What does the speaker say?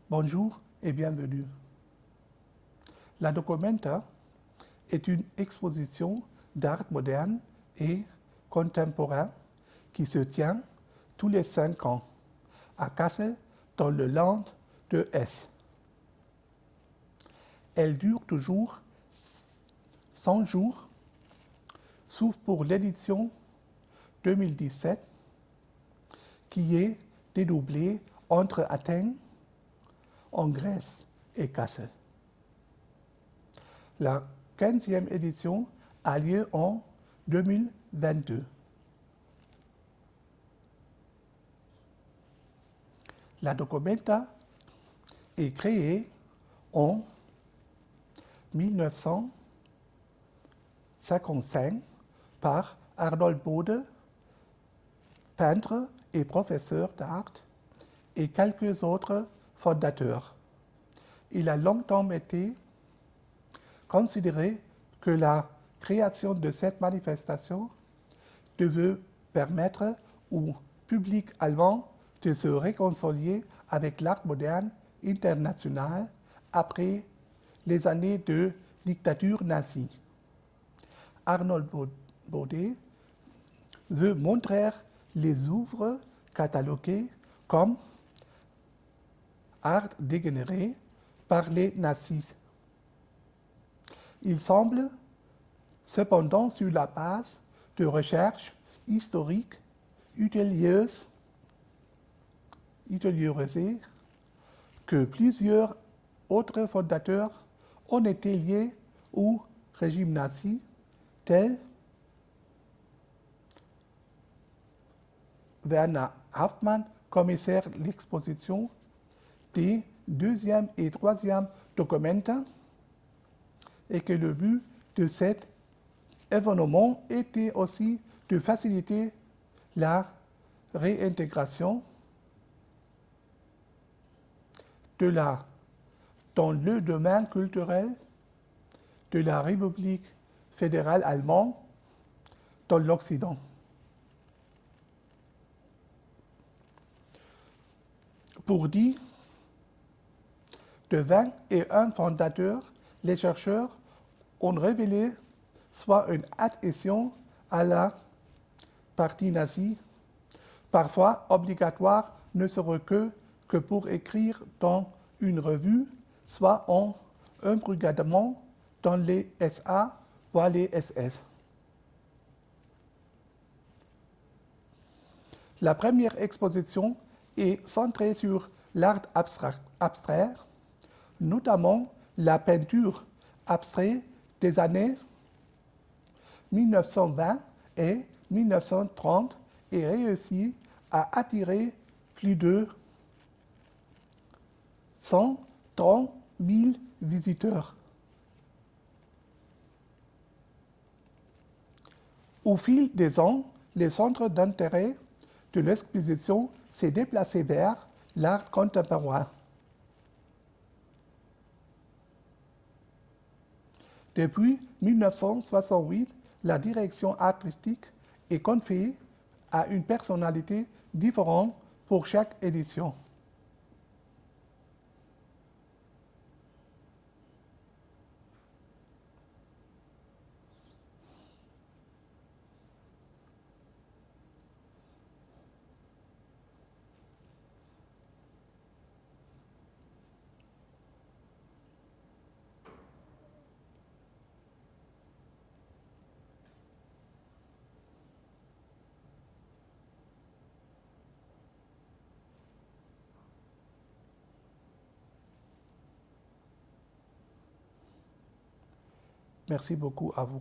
Bonjour et bienvenue. La Documenta est une exposition d'art moderne et contemporain qui se tient tous les 5 ans à Kassel dans le Land de Hesse. Elle dure toujours 100 jours, sauf pour l'édition 2017 qui est dédoublée entre Athènes, en Grèce et Kassel. La 15e édition a lieu en 2022. La Documenta est créée en 1955 par Arnold Bode, peintre et professeur d'art, et quelques autres fondateurs. Il a longtemps été considéré que la création de cette manifestation devait permettre au public allemand de se réconcilier avec l'art moderne international après les années de dictature nazie. Arnold Bode veut montrer les œuvres cataloguées comme art dégénéré par les nazis. Il semble cependant sur la base de recherches historiques ultérieures que plusieurs autres fondateurs ont été liés au régime nazi, tels Werner Hauptmann, commissaire de l'exposition des 2e et 3e Documenta, et que le but de cet événement était aussi de faciliter la réintégration dans le domaine culturel de la République fédérale allemande dans l'Occident. Pour 10 de 21 fondateurs, les chercheurs ont révélé soit une adhésion à la partie nazie, parfois obligatoire ne serait que pour écrire dans une revue, soit en embrigadement dans les SA, voire les SS. La première exposition est centrée sur l'art abstrait, notamment la peinture abstraite des années 1920 et 1930 et réussit à attirer plus de 130 000 visiteurs. Au fil des ans, le centre d'intérêt de l'exposition s'est déplacé vers l'art contemporain. Depuis 1968, la direction artistique est confiée à une personnalité différente pour chaque édition. Merci beaucoup à vous.